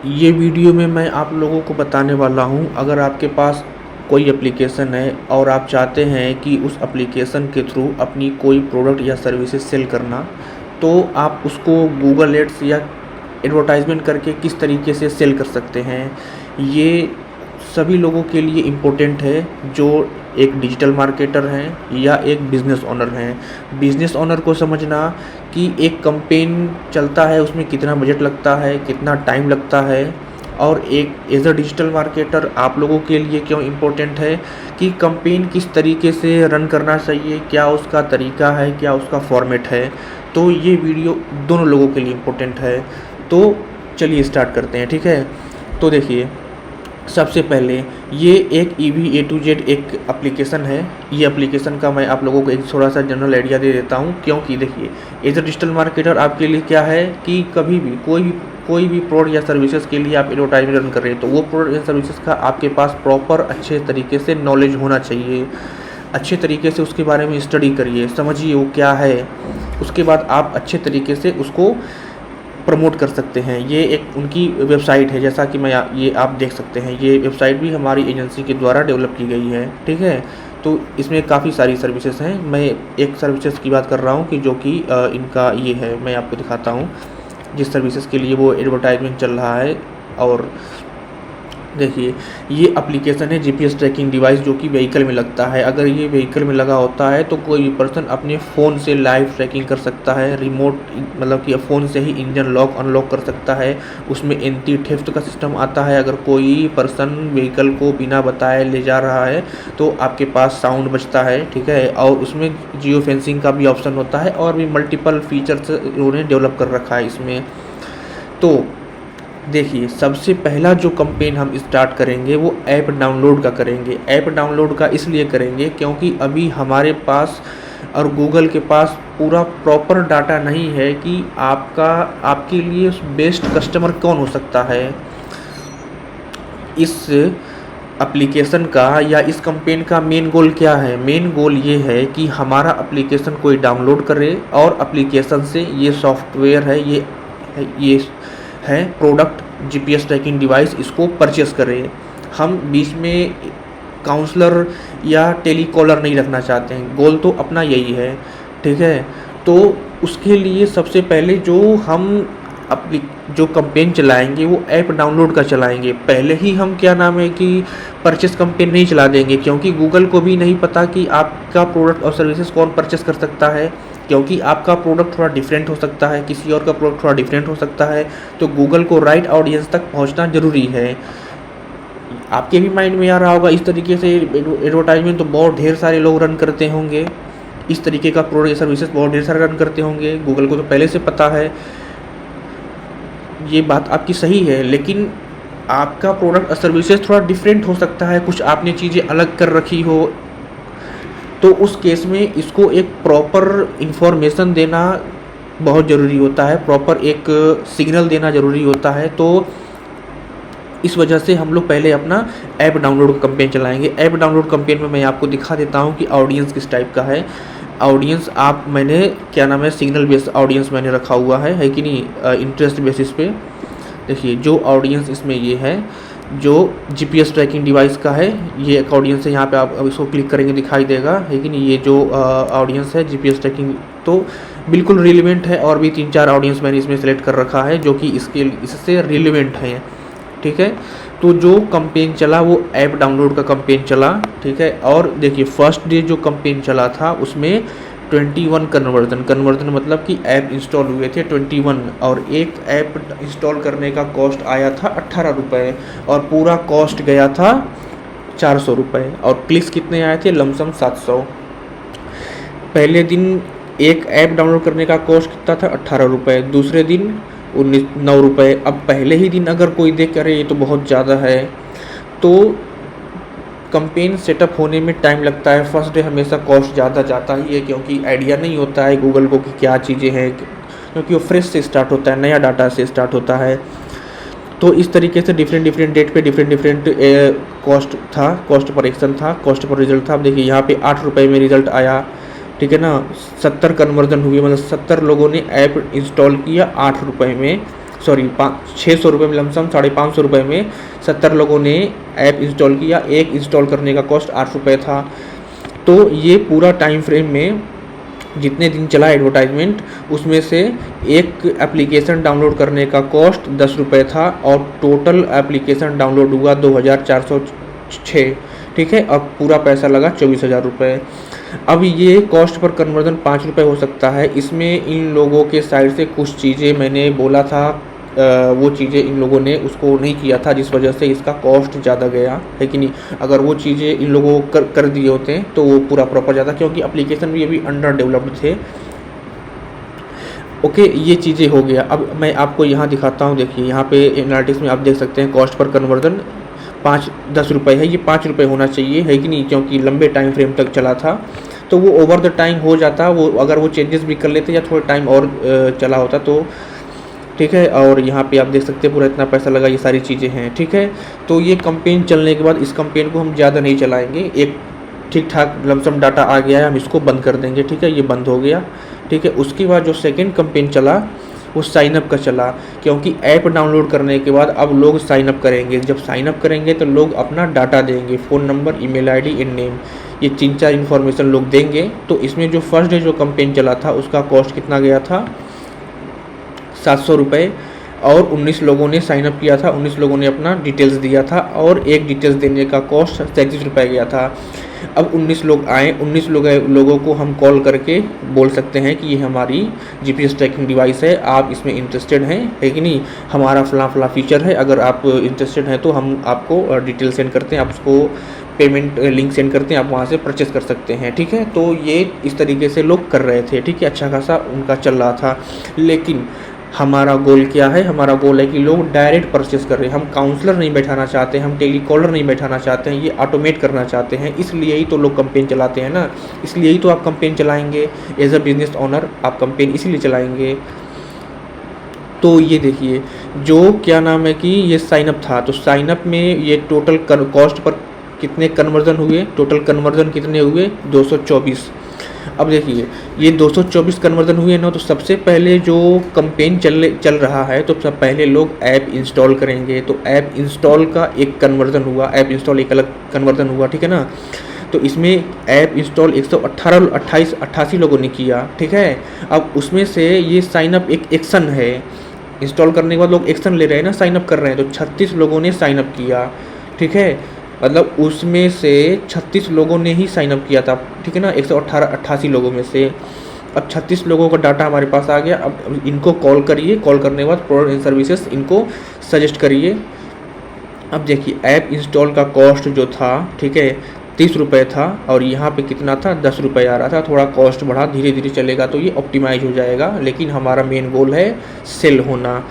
ये वीडियो में मैं आप लोगों को बताने वाला हूँ, अगर आपके पास कोई एप्लीकेशन है और आप चाहते हैं कि उस एप्लीकेशन के थ्रू अपनी कोई प्रोडक्ट या सर्विसेज सेल करना, तो आप उसको गूगल एड्स या एडवर्टाइजमेंट करके किस तरीके से सेल कर सकते हैं। ये सभी लोगों के लिए इम्पोर्टेंट है जो एक डिजिटल मार्केटर हैं या एक बिज़नेस ओनर हैं। बिज़नेस ओनर को समझना कि एक कैंपेन चलता है उसमें कितना बजट लगता है, कितना टाइम लगता है, और एक एज अ डिजिटल मार्केटर आप लोगों के लिए क्यों इम्पोर्टेंट है कि कैंपेन किस तरीके से रन करना चाहिए, क्या उसका तरीका है, क्या उसका फॉर्मेट है। तो ये वीडियो दोनों लोगों के लिए इम्पोर्टेंट है। तो चलिए स्टार्ट करते हैं, ठीक है। तो देखिए, सबसे पहले ये एक EV A to Z एक एप्लीकेशन है। ये एप्लीकेशन का मैं आप लोगों को एक थोड़ा सा जनरल आइडिया दे देता हूँ, क्योंकि देखिए एज अ डिजिटल मार्केटर आपके लिए क्या है कि कभी भी कोई भी प्रोडक्ट या सर्विसेज के लिए आप एडवर्टाइजमेंट रन कर रहे हैं, तो वो प्रोडक्ट या सर्विसेज का आपके पास प्रॉपर अच्छे तरीके से नॉलेज होना चाहिए। अच्छे तरीके से उसके बारे में स्टडी करिए, समझिए वो क्या है, उसके बाद आप अच्छे तरीके से उसको प्रमोट कर सकते हैं। ये एक उनकी वेबसाइट है, जैसा कि ये आप देख सकते हैं। ये वेबसाइट भी हमारी एजेंसी के द्वारा डेवलप की गई है, ठीक है। तो इसमें काफ़ी सारी सर्विसेज हैं। मैं एक सर्विसेज की बात कर रहा हूँ कि जो कि इनका ये है, मैं आपको दिखाता हूँ जिस सर्विसेज के लिए वो एडवर्टाइजमेंट चल रहा है। और देखिए, ये एप्लीकेशन है जीपीएस ट्रैकिंग डिवाइस, जो कि व्हीकल में लगता है। अगर ये व्हीकल में लगा होता है तो कोई भी पर्सन अपने फ़ोन से लाइव ट्रैकिंग कर सकता है, रिमोट मतलब कि फ़ोन से ही इंजन लॉक अनलॉक कर सकता है। उसमें एंटी थेफ्ट का सिस्टम आता है। अगर कोई पर्सन व्हीकल को बिना बताए ले जा रहा है तो आपके पास साउंड बजता है, ठीक है। और उसमें जियो फेंसिंग का भी ऑप्शन होता है, और भी मल्टीपल फीचर्स उन्होंने डेवलप कर रखा है इसमें। तो देखिए, सबसे पहला जो कैंपेन हम स्टार्ट करेंगे वो ऐप डाउनलोड का करेंगे। ऐप डाउनलोड का इसलिए करेंगे क्योंकि अभी हमारे पास और गूगल के पास पूरा प्रॉपर डाटा नहीं है कि आपके लिए बेस्ट कस्टमर कौन हो सकता है। इस एप्लीकेशन का या इस कैंपेन का मेन गोल क्या है? मेन गोल ये है कि हमारा एप्लीकेशन कोई डाउनलोड करे और एप्लीकेशन से ये सॉफ्टवेयर है, ये है प्रोडक्ट जीपीएस ट्रैकिंग डिवाइस, इसको परचेस करें। हम बीच में काउंसलर या टेलीकॉलर नहीं रखना चाहते हैं। गोल तो अपना यही है, ठीक है। तो उसके लिए सबसे पहले जो कैंपेन चलाएंगे वो ऐप डाउनलोड का चलाएंगे। पहले ही हम क्या नाम है कि परचेस कैंपेन नहीं चला देंगे, क्योंकि गूगल को भी नहीं पता कि आपका प्रोडक्ट और सर्विसेज कौन परचेस कर सकता है, क्योंकि आपका प्रोडक्ट थोड़ा डिफरेंट हो सकता है, किसी और का प्रोडक्ट थोड़ा डिफरेंट हो सकता है। तो गूगल को राइट ऑडियंस तक पहुंचना ज़रूरी है। आपके भी माइंड में आ रहा होगा इस तरीके से एडवर्टाइजमेंट तो बहुत ढेर सारे लोग रन करते होंगे, इस तरीके का प्रोडक्ट या सर्विसेज बहुत ढेर सारे रन करते होंगे। गूगल को तो पहले से पता है, ये बात आपकी सही है। लेकिन आपका प्रोडक्ट और सर्विसेज थोड़ा डिफरेंट हो सकता है, कुछ आपने चीज़ें अलग कर रखी हो, तो उस केस में इसको एक प्रॉपर इन्फॉर्मेशन देना बहुत ज़रूरी होता है, प्रॉपर एक सिग्नल देना ज़रूरी होता है। तो इस वजह से हम लोग पहले अपना ऐप डाउनलोड कैंपेन चलाएंगे। ऐप डाउनलोड कैंपेन में मैं आपको दिखा देता हूँ कि ऑडियंस किस टाइप का है। ऑडियंस मैंने क्या नाम है, सिग्नल बेस्ड ऑडियंस मैंने रखा हुआ है कि नहीं, इंटरेस्ट बेसिस पे। देखिए, जो ऑडियंस इसमें ये है जो जीपीएस ट्रैकिंग डिवाइस का है, ये एक ऑडियंस है। यहाँ पे आप अब इसको क्लिक करेंगे दिखाई देगा, लेकिन ये जो ऑडियंस है जीपीएस ट्रैकिंग, तो बिल्कुल रिलेवेंट है। और भी 3-4 ऑडियंस मैंने इसमें सेलेक्ट कर रखा है जो कि इससे रिलेवेंट हैं, ठीक है। तो जो कैंपेन चला वो ऐप डाउनलोड का कैंपेन चला, ठीक है। और देखिए, फर्स्ट डे जो कैंपेन चला था उसमें 21 कन्वर्जन मतलब कि ऐप इंस्टॉल हुए थे 21, और एक ऐप इंस्टॉल करने का कॉस्ट आया था 18 रुपये, और पूरा कॉस्ट गया था 400 रुपये, और क्लिक्स कितने आए थे, लमसम 700। पहले दिन एक ऐप डाउनलोड करने का कॉस्ट कितना था, 18 रुपये, दूसरे दिन 9 रुपये। अब पहले ही दिन अगर कोई देख करे ये तो बहुत ज़्यादा है, तो कैंपेन सेटअप होने में टाइम लगता है। फर्स्ट डे हमेशा कॉस्ट ज़्यादा जाता ही है, क्योंकि आइडिया नहीं होता है गूगल को कि क्या चीज़ें हैं, क्योंकि वो फ्रेश से स्टार्ट होता है, नया डाटा से स्टार्ट होता है। तो इस तरीके से डिफरेंट डेट पे डिफरेंट कॉस्ट था, कॉस्ट पर एक्शन था, कॉस्ट पर रिजल्ट था। अब देखिए, यहाँ पे 8 रुपये में रिजल्ट आया, ठीक है ना। 70 कन्वर्जन हुई, मतलब 70 लोगों ने ऐप इंस्टॉल किया 8 रुपये में। सॉरी 600 रुपये में लमसम 550 रुपये में 70 लोगों ने ऐप इंस्टॉल किया। एक इंस्टॉल करने का कॉस्ट 8 रुपये था। तो ये पूरा टाइम फ्रेम में जितने दिन चला एडवर्टाइजमेंट, उसमें से एक एप्लीकेशन डाउनलोड करने का कॉस्ट 10 रुपये था और टोटल एप्लीकेशन डाउनलोड हुआ 2406, ठीक है। अब पूरा पैसा लगा 24,000 रुपये। अब ये कॉस्ट पर कन्वर्जन 5 रुपये हो सकता है। इसमें इन लोगों के साइड से कुछ चीज़ें मैंने बोला था, वो चीज़ें इन लोगों ने उसको नहीं किया था, जिस वजह से इसका कॉस्ट ज़्यादा गया है कि नहीं। अगर वो चीज़ें इन लोगों को कर दिए होते हैं तो वो पूरा प्रॉपर जाता, क्योंकि एप्लीकेशन भी अभी अंडर डेवलप्ड थे। ओके, ये चीज़ें हो गया। अब मैं आपको यहाँ दिखाता हूँ। देखिए यहाँ पे एनालिटिक्स में आप देख सकते हैं कॉस्ट पर कन्वर्जन 10 रुपये है। ये 5 रुपये होना चाहिए, है कि नहीं, क्योंकि लंबे टाइम फ्रेम तक चला था तो वो ओवर द टाइम हो जाता। वो अगर वो चेंजेस भी कर लेते या थोड़ा टाइम और चला होता तो ठीक है। और यहाँ पे आप देख सकते हैं पूरा इतना पैसा लगा, ये सारी चीज़ें हैं, ठीक है। तो ये कंपेन चलने के बाद इस कंपेन को हम ज़्यादा नहीं चलाएंगे। एक ठीक ठाक लमसम डाटा आ गया है, हम इसको बंद कर देंगे, ठीक है। ये बंद हो गया, ठीक है। उसके बाद जो सेकेंड कंपेन चला वो साइनअप का चला, क्योंकि ऐप डाउनलोड करने के बाद अब लोग साइनअप करेंगे। जब साइनअप करेंगे तो लोग अपना डाटा देंगे, phone number, email ID, in name, ये 3-4 इन्फॉर्मेशन लोग देंगे। तो इसमें जो फर्स्ट डे जो कंपेन चला था उसका कॉस्ट कितना गया था, 700 रुपये। और 19 लोगों ने साइनअप किया था, 19 लोगों ने अपना डिटेल्स दिया था और एक डिटेल्स देने का कॉस्ट 37 रुपये गया था। अब 19 लोग आए, 19 लोगों को हम कॉल करके बोल सकते हैं कि ये हमारी GPS ट्रैकिंग डिवाइस है, आप इसमें इंटरेस्टेड हैं, है कि नहीं, हमारा फला फीचर है, अगर आप इंटरेस्टेड हैं तो हम आपको डिटेल सेंड करते हैं, आप उसको पेमेंट लिंक सेंड करते हैं, आप वहाँ से परचेस कर सकते हैं, ठीक है। तो ये इस तरीके से लोग कर रहे थे, ठीक है। अच्छा खासा उनका चल रहा था। लेकिन हमारा गोल क्या है, हमारा गोल है कि लोग डायरेक्ट परचेस कर रहे हैं। हम काउंसलर नहीं बैठाना चाहते, हम टेलीकॉलर नहीं बैठाना चाहते हैं, ये ऑटोमेट करना चाहते हैं। इसलिए ही तो लोग कंपेन चलाते हैं ना, इसलिए ही तो आप कंपेन चलाएंगे एज अ बिजनेस ओनर, आप कंपेन इसीलिए चलाएंगे। तो ये देखिए जो क्या नाम है कि ये साइनअप था, तो साइनअप में ये टोटल कॉस्ट पर कितने कन्वर्जन हुए, टोटल कन्वर्जन कितने हुए, 224। अब देखिए ये 224 कन्वर्जन हुए ना, तो सबसे पहले जो कंपेन चल रहा है तो सब पहले लोग ऐप इंस्टॉल करेंगे। तो ऐप इंस्टॉल का एक कन्वर्जन हुआ, ऐप इंस्टॉल एक अलग कन्वर्जन हुआ, ठीक है ना। तो इसमें ऐप इंस्टॉल 188 लोगों ने किया, ठीक है। अब उसमें से ये साइनअप एक एक्शन है, इंस्टॉल करने के बाद लोग एक्शन ले रहे हैं ना, साइनअप कर रहे हैं। तो 36 लोगों ने साइनअप किया, ठीक है। मतलब उसमें से 36 लोगों ने ही साइनअप किया था, ठीक है ना, 188 लोगों में से। अब 36 लोगों का डाटा हमारे पास आ गया। अब इनको कॉल करिए, कॉल करने के बाद प्रोडक्ट एंड सर्विसेज इनको सजेस्ट करिए। अब देखिए ऐप इंस्टॉल का कॉस्ट जो था, ठीक है, 30 रुपये था और यहाँ पे कितना था, 10 रुपये आ रहा था। थोड़ा कॉस्ट बढ़ा, धीरे धीरे चलेगा तो ये ऑप्टिमाइज हो जाएगा। लेकिन हमारा मेन गोल है सेल होना,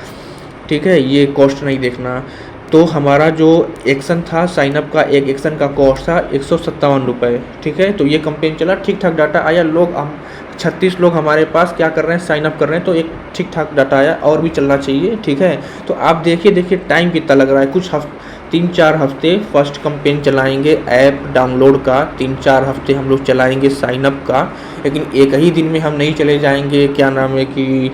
ठीक है, ये कॉस्ट नहीं देखना। तो हमारा जो एक्शन था साइनअप का, एक एक्शन का कॉस्ट था 157 रुपये, ठीक है। तो ये कंपेन चला, ठीक ठाक डाटा आया। लोग हम 36 लोग हमारे पास क्या कर रहे हैं, साइनअप कर रहे हैं, तो एक ठीक ठाक डाटा आया, और भी चलना चाहिए, ठीक है। तो आप देखिए टाइम कितना लग रहा है, कुछ 3-4 हफ्ते फर्स्ट कंपेन चलाएंगे ऐप डाउनलोड का, 3-4 हफ्ते हम लोग चलाएंगे साइनअप का। लेकिन एक ही दिन में हम नहीं चले जाएंगे, क्या नाम है कि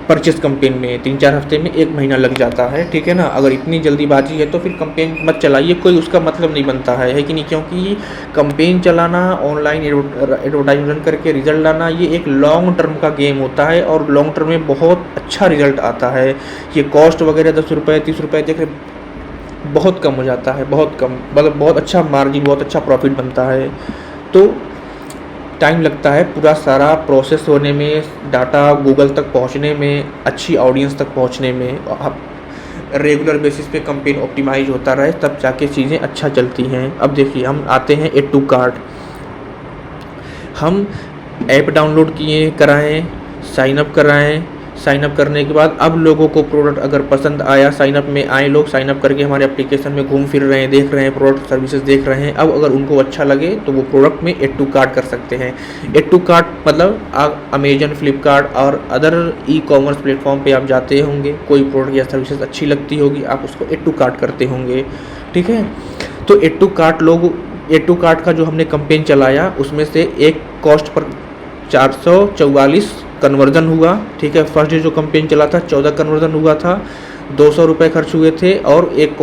परचेस कंपेन में 3-4 हफ्ते में 1 महीना लग जाता है, ठीक है ना। अगर इतनी जल्दीबाजी है तो फिर कंपेन मत चलाइए, कोई उसका मतलब नहीं बनता है कि नहीं। क्योंकि कंपेन चलाना, ऑनलाइन एडवर्टाइजमेंट करके रिजल्ट लाना, ये एक लॉन्ग टर्म का गेम होता है और लॉन्ग टर्म में बहुत अच्छा रिजल्ट आता है। ये कॉस्ट वगैरह 10 रुपये 30 रुपये देख रहे, बहुत कम हो जाता है, बहुत कम, मतलब बहुत अच्छा मार्जिन, बहुत अच्छा प्रॉफिट बनता है। तो टाइम लगता है पूरा सारा प्रोसेस होने में, डाटा गूगल तक पहुंचने में, अच्छी ऑडियंस तक पहुंचने में। अब रेगुलर बेसिस पे कंपेन ऑप्टिमाइज होता रहे तब जाके चीज़ें अच्छा चलती हैं। अब देखिए हम आते हैं एड टू कार्ट। हम ऐप डाउनलोड किए, कराएँ, साइनअप कराएँ, साइनअप करने के बाद अब लोगों को प्रोडक्ट अगर पसंद आया, साइनअप में आए लोग, साइनअप करके हमारे एप्लीकेशन में घूम फिर रहे हैं, देख रहे हैं, प्रोडक्ट सर्विसेज देख रहे हैं। अब अगर उनको अच्छा लगे तो वो प्रोडक्ट में एड टू कार्ट कर सकते हैं। एड टू कार्ट मतलब आप अमेजन, फ्लिपकार्ट और अदर ई-कॉमर्स प्लेटफॉर्म पे आप जाते होंगे, कोई प्रोडक्ट या सर्विसेज अच्छी लगती होगी, आप उसको एड टू कार्ट करते होंगे, ठीक है। तो एड टू कार्ट का जो हमने कंपेन चलाया उसमें से एक कॉस्ट पर 444 कन्वर्जन हुआ, ठीक है। फर्स्ट डे जो कैंपेन चला था 14 कन्वर्जन हुआ था, 200 रुपये खर्च हुए थे और एक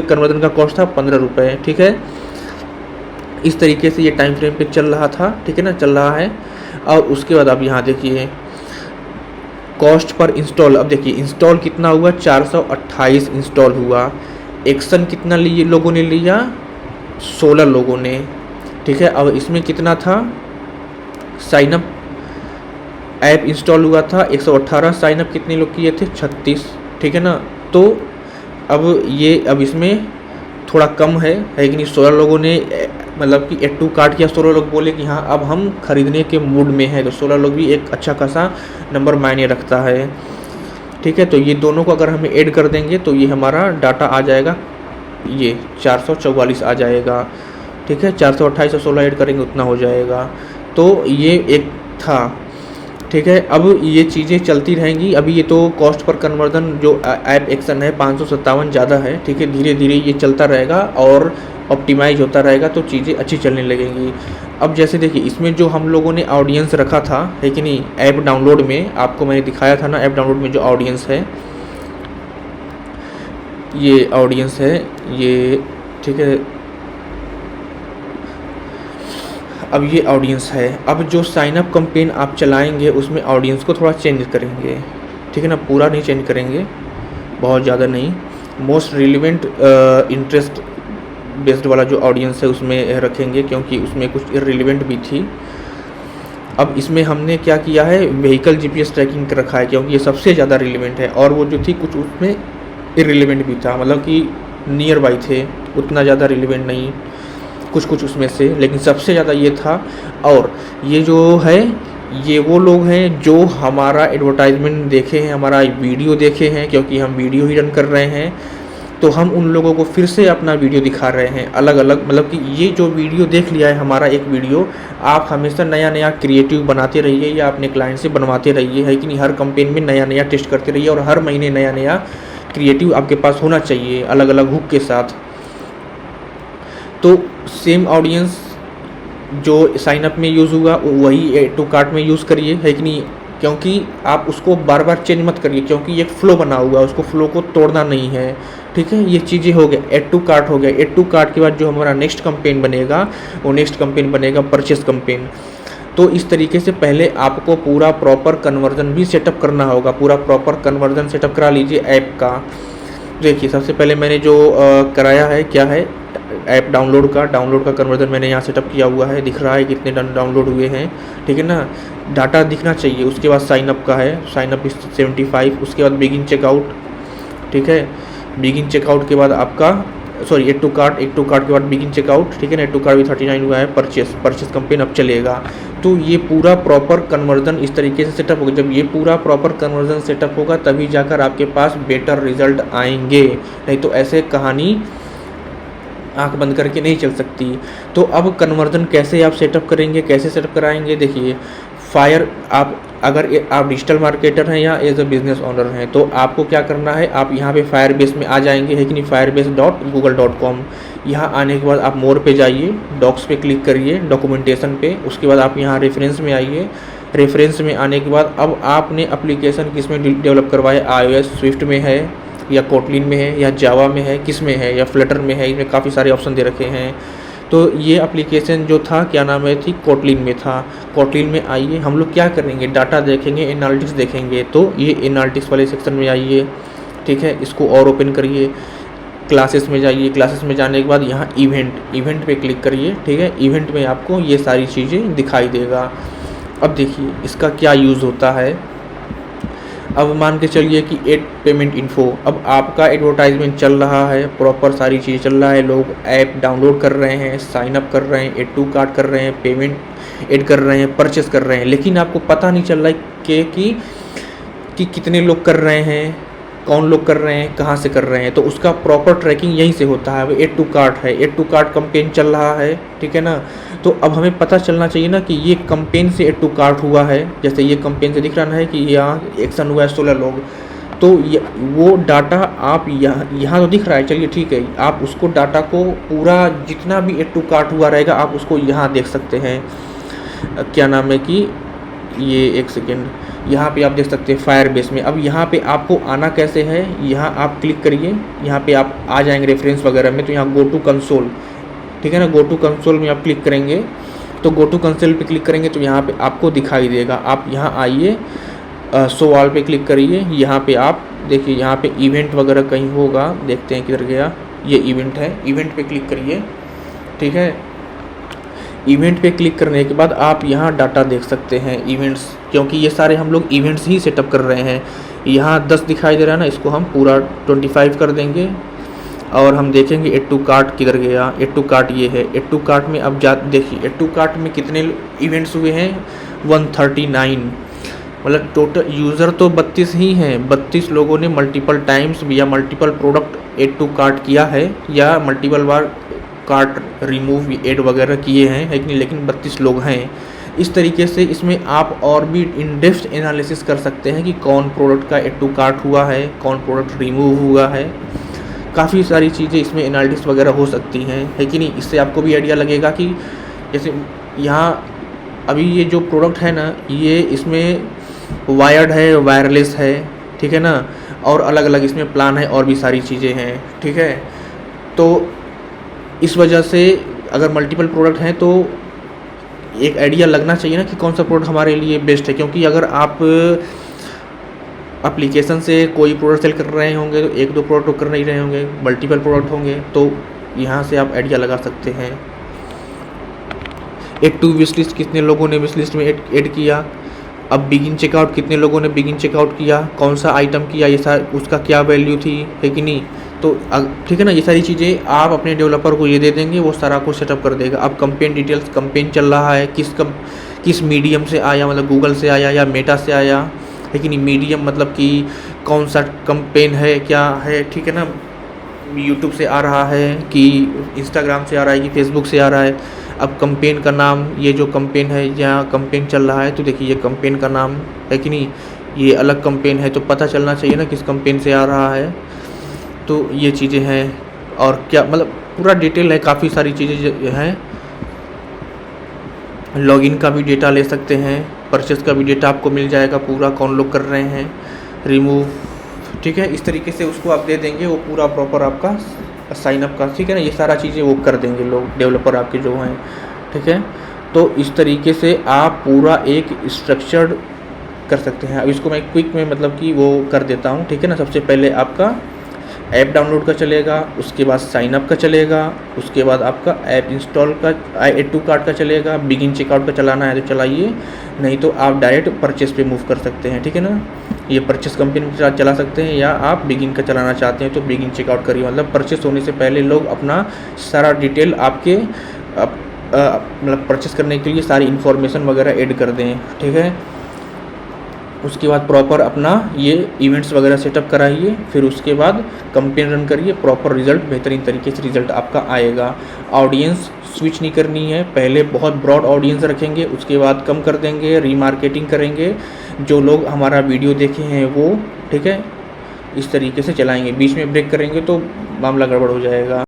कन्वर्जन का कॉस्ट था 15 रुपये, ठीक है। इस तरीके से ये टाइम फ्रेम पे चल रहा था, ठीक है ना, चल रहा है। और उसके बाद आप यहाँ देखिए कॉस्ट पर इंस्टॉल। अब देखिए इंस्टॉल कितना हुआ, 428 इंस्टॉल हुआ। एक्शन कितना लिए लोगों ने लिया, 16 लोगों ने, ठीक है। अब इसमें कितना था, साइनअप ऐप इंस्टॉल हुआ था 118, साइनअप कितने लोग किए थे, 36, ठीक है ना। तो अब इसमें थोड़ा कम है कि नहीं, 16 लोगों ने मतलब कि एड टू कार्ट किया, 16 लोग बोले कि हाँ अब हम खरीदने के मूड में हैं, तो 16 लोग भी एक अच्छा खासा नंबर मायने रखता है, ठीक है। तो ये दोनों को अगर हमें ऐड कर देंगे तो ये हमारा डाटा आ जाएगा, ये 444 आ जाएगा, ठीक है। 428 और 16 ऐड करेंगे उतना हो जाएगा। तो ये एक था, ठीक है। अब ये चीज़ें चलती रहेंगी। अभी ये तो कॉस्ट पर कन्वर्जन जो ऐप एक्शन है 557 ज़्यादा है, ठीक है। धीरे धीरे ये चलता रहेगा और ऑप्टिमाइज होता रहेगा तो चीज़ें अच्छी चलने लगेंगी। अब जैसे देखिए इसमें जो हम लोगों ने ऑडियंस रखा था, है कि नहीं, ऐप डाउनलोड में आपको मैंने दिखाया था ना, ऐप डाउनलोड में जो ऑडियंस है, ये ऑडियंस है ये, ठीक है। अब ये ऑडियंस है। अब जो साइनअप कैंपेन आप चलाएंगे उसमें ऑडियंस को थोड़ा चेंज करेंगे, ठीक है ना, पूरा नहीं चेंज करेंगे, बहुत ज़्यादा नहीं। मोस्ट रिलेवेंट इंटरेस्ट बेस्ड वाला जो ऑडियंस है उसमें रखेंगे, क्योंकि उसमें कुछ इररिलेवेंट भी थी। अब इसमें हमने क्या किया है, व्हीकल जीपीएस ट्रैकिंग रखा है, क्योंकि ये सबसे ज़्यादा रिलेवेंट है। और वो जो थी कुछ उसमें इररिलेवेंट भी था, मतलब कि नियर बाई थे, उतना ज़्यादा रिलेवेंट नहीं, कुछ उसमें से, लेकिन सबसे ज़्यादा ये था। और ये जो है ये वो लोग हैं जो हमारा एडवर्टाइजमेंट देखे हैं, हमारा वीडियो देखे हैं, क्योंकि हम वीडियो ही रन कर रहे हैं, तो हम उन लोगों को फिर से अपना वीडियो दिखा रहे हैं अलग अलग। मतलब कि ये जो वीडियो देख लिया है हमारा एक वीडियो, आप हमेशा नया नया क्रिएटिव बनाते रहिए या अपने क्लाइंट से बनवाते रहिए, है कि नहीं। हर कैंपेन में नया नया टेस्ट करते रहिए और हर महीने नया नया क्रिएटिव आपके पास होना चाहिए अलग अलग हुक के साथ। तो सेम ऑडियंस जो साइनअप में यूज़ हुआ वही ऐड टू कार्ट में यूज़ करिए, है कि नहीं, क्योंकि आप उसको बार बार चेंज मत करिए, क्योंकि एक फ़्लो बना हुआ है, उसको फ़्लो को तोड़ना नहीं है, ठीक है। ये चीज़ें हो गया, ऐड टू कार्ट हो गया। ऐड टू कार्ट के बाद जो हमारा नेक्स्ट कैंपेन बनेगा वो नेक्स्ट कैंपेन बनेगा परचेस कैंपेन। तो इस तरीके से पहले आपको पूरा प्रॉपर कन्वर्जन भी सेटअप करना होगा, पूरा प्रॉपर कन्वर्जन सेटअप करा लीजिए ऐप का। देखिए सबसे पहले मैंने जो कराया है क्या है, ऐप डाउनलोड का कन्वर्जन मैंने यहाँ सेटअप किया हुआ है, दिख रहा है कितने डाउनलोड हुए हैं, ठीक है ना, डाटा दिखना चाहिए। उसके बाद साइनअप का है, साइनअप 75, उसके बाद बिगिन चेकआउट, ठीक है। बिगिन चेकआउट के बाद आपका ऐड टू कार्ट के बाद बिगिन चेकआउट, ठीक है ना, ऐड टू कार्ट भी 39 हुआ है। परचेस कैंपेन अब चलेगा। तो ये पूरा प्रॉपर कन्वर्जन इस तरीके से सेटअप होगा। जब ये पूरा प्रॉपर कन्वर्जन सेटअप होगा तभी जाकर आपके पास बेटर रिजल्ट आएंगे, नहीं तो ऐसे कहानी आंख बंद करके नहीं चल सकती। तो अब कन्वर्जन कैसे आप सेटअप करेंगे, कैसे सेटअप कराएंगे, देखिए अगर आप डिजिटल मार्केटर हैं या एज अ बिजनेस ओनर हैं तो आपको क्या करना है, आप यहाँ पे फायरबेस में आ जाएंगे, है कि नहीं, firebase.google.com। यहाँ आने के बाद आप मोर पे जाइए, डॉक्स पे क्लिक करिए, डॉक्यूमेंटेशन पे, उसके बाद आप यहाँ रेफरेंस में आइए। रेफरेंस में आने के बाद अब आपने एप्लीकेशन किस में डेवलप करवाए, iOS स्विफ्ट में है या कोटलिन में है या जावा में है, किस में है, या फ्लटर में है, इसमें काफ़ी सारे ऑप्शन दे रखे हैं। तो ये एप्लीकेशन जो था क्या नाम है थी, कोटलिन में था। कोटलिन में आइए, हम लोग क्या करेंगे, डाटा देखेंगे, एनालिटिक्स देखेंगे। तो ये एनालिटिक्स वाले सेक्शन में आइए, ठीक है, इसको और ओपन करिए। क्लासेस में जाइए, क्लासेस में जाने के बाद यहाँ इवेंट पे क्लिक करिए, ठीक है। इवेंट में आपको ये सारी चीज़ें दिखाई देगा। अब देखिए इसका क्या यूज़ होता है। अब मान के चलिए कि एड पेमेंट इन्फो, अब आपका एडवर्टाइजमेंट चल रहा है, प्रॉपर सारी चीज़ चल रहा है, लोग ऐप डाउनलोड कर रहे हैं, साइन अप कर रहे हैं, ऐड टू कार्ट कर रहे हैं, पेमेंट ऐड कर रहे हैं, परचेस कर रहे हैं, लेकिन आपको पता नहीं चल रहा है कि कितने लोग कर रहे हैं, कौन लोग कर रहे हैं, कहाँ से कर रहे हैं। तो उसका प्रॉपर ट्रैकिंग यहीं से होता है। ऐड टू कार्ट है, ऐड टू कार्ट कैंपेन चल रहा है, ठीक है ना। तो अब हमें पता चलना चाहिए ना कि ये कैंपेन से ऐड टू कार्ट हुआ है। जैसे ये कैंपेन से दिख रहा है कि यहाँ एक्शन हुआ है 16 लोग, तो वो डाटा आप यहाँ तो दिख रहा है, चलिए ठीक है, आप उसको डाटा को पूरा जितना भी ऐड टू कार्ट हुआ रहेगा आप उसको यहाँ देख सकते हैं। क्या नाम है कि ये एक सेकेंड, यहाँ पे आप देख सकते हैं फायरबेस में। अब यहाँ पे आपको आना कैसे है, यहाँ आप क्लिक करिए, यहाँ पे आप आ जाएंगे रेफरेंस वगैरह में, तो यहाँ गो टू कंसोल, ठीक है ना, गो टू कंसोल में आप क्लिक करेंगे, तो गो टू कंसोल पे क्लिक करेंगे तो यहाँ पे आपको दिखाई देगा। आप यहाँ आइए, शो ऑल पे क्लिक करिए, यहाँ पे आप देखिए, यहाँ पे इवेंट वगैरह कहीं होगा, देखते हैं किधर गया, ये इवेंट है, इवेंट पे क्लिक करिए, ठीक है। इवेंट पे क्लिक करने के बाद आप यहाँ डाटा देख सकते हैं इवेंट्स, क्योंकि ये सारे हम लोग इवेंट्स ही सेटअप कर रहे हैं। यहाँ 10 दिखाई दे रहा है ना, इसको हम पूरा 25 कर देंगे और हम देखेंगे एड टू कार्ट किधर गया। एड टू कार्ट ये है, एड टू कार्ट में अब देखिए एड टू कार्ट में कितने इवेंट्स हुए हैं, 139, मतलब टोटल यूज़र तो 32 ही हैं, 32 लोगों ने मल्टीपल टाइम्स या multiple product add to cart किया है या मल्टीपल बार कार्ट रिमूव एड वगैरह किए हैं, है कि नहीं, लेकिन 32 लोग हैं। इस तरीके से इसमें आप और भी इन डेप्थ एनालिसिस कर सकते हैं कि कौन प्रोडक्ट का एड टू कार्ट हुआ है, कौन प्रोडक्ट रिमूव हुआ है, काफ़ी सारी चीज़ें इसमें एनालिसिस वगैरह हो सकती हैं, है कि नहीं। इससे आपको भी आइडिया लगेगा कि जैसे यहाँ अभी ये जो प्रोडक्ट है ना, ये इसमें वायर्ड है, वायरलेस है, ठीक है ना, और अलग अलग इसमें प्लान है और भी सारी चीज़ें हैं, ठीक है। तो इस वजह से अगर मल्टीपल प्रोडक्ट हैं तो एक आइडिया लगना चाहिए ना कि कौन सा प्रोडक्ट हमारे लिए बेस्ट है, क्योंकि अगर आप एप्लीकेशन से कोई प्रोडक्ट सेल कर रहे होंगे तो 1-2 प्रोडक्ट तो कर नहीं रहे होंगे, मल्टीपल प्रोडक्ट होंगे, तो यहाँ से आप आइडिया लगा सकते हैं। एड टू विश लिस्ट, कितने लोगों ने विश लिस्ट में ऐड किया। अब बिगिन चेकआउट, कितने लोगों ने बिगिन चेकआउट किया, कौन सा आइटम किया, ये सारा उसका क्या वैल्यू थी, है कि नहीं। तो ठीक है ना, ये सारी चीज़ें आप अपने डेवलपर को ये दे देंगे, वो सारा कुछ सेटअप कर देगा। अब कंपेन डिटेल्स, कंपेन चल रहा है किस मीडियम से आया, मतलब गूगल से आया या मेटा से आया, है कि नहीं। मीडियम मतलब कि कौन सा कंपेन है, क्या है, ठीक है ना, यूट्यूब से आ रहा है कि इंस्टाग्राम से आ रहा है कि फेसबुक से आ रहा है। अब कंपेन का नाम, ये जो कंपेन है, यहाँ कंपेन चल रहा है तो देखिए ये कंपेन का नाम, है कि नहीं, ये अलग कंपेन है, तो पता चलना चाहिए ना किस कंपेन से आ रहा है। तो ये चीज़ें हैं, और क्या मतलब पूरा डिटेल है, काफ़ी सारी चीज़ें हैं। लॉगिन का भी डेटा ले सकते हैं, परचेस का भी डेटा आपको मिल जाएगा पूरा, कौन लोग कर रहे हैं, रिमूव, ठीक है। इस तरीके से उसको आप दे देंगे, वो पूरा प्रॉपर आपका साइनअप का, ठीक है ना, ये सारा चीज़ें वो कर देंगे लोग, डेवलपर आपके जो हैं, ठीक है। तो इस तरीके से आप पूरा एक स्ट्रक्चर्ड कर सकते हैं। अब इसको मैं क्विक में मतलब कि वो कर देता हूँ, ठीक है ना। सबसे पहले आपका ऐप डाउनलोड का चलेगा, उसके बाद साइनअप का चलेगा, उसके बाद आपका ऐप इंस्टॉल का, एड टू कार्ट का चलेगा। बिगिन चेकआउट का चलाना है तो चलाइए, नहीं तो आप डायरेक्ट परचेस पे मूव कर सकते हैं, ठीक है ना। ये परचेस कंपनी में चला सकते हैं, या आप बिगिन का चलाना चाहते हैं तो बिगिन चेकआउट करिए, मतलब परचेस होने से पहले लोग अपना सारा डिटेल आपके मतलब परचेस करने के लिए सारी इन्फॉर्मेशन वगैरह ऐड कर दें, ठीक है। उसके बाद प्रॉपर अपना ये इवेंट्स वगैरह सेटअप कराइए, फिर उसके बाद कंपेन रन करिए, प्रॉपर रिजल्ट, बेहतरीन तरीके से रिजल्ट आपका आएगा। ऑडियंस स्विच नहीं करनी है, पहले बहुत ब्रॉड ऑडियंस रखेंगे, उसके बाद कम कर देंगे, रीमार्केटिंग करेंगे, जो लोग हमारा वीडियो देखे हैं वो, ठीक है, इस तरीके से चलाएंगे। बीच में ब्रेक करेंगे तो मामला गड़बड़ हो जाएगा।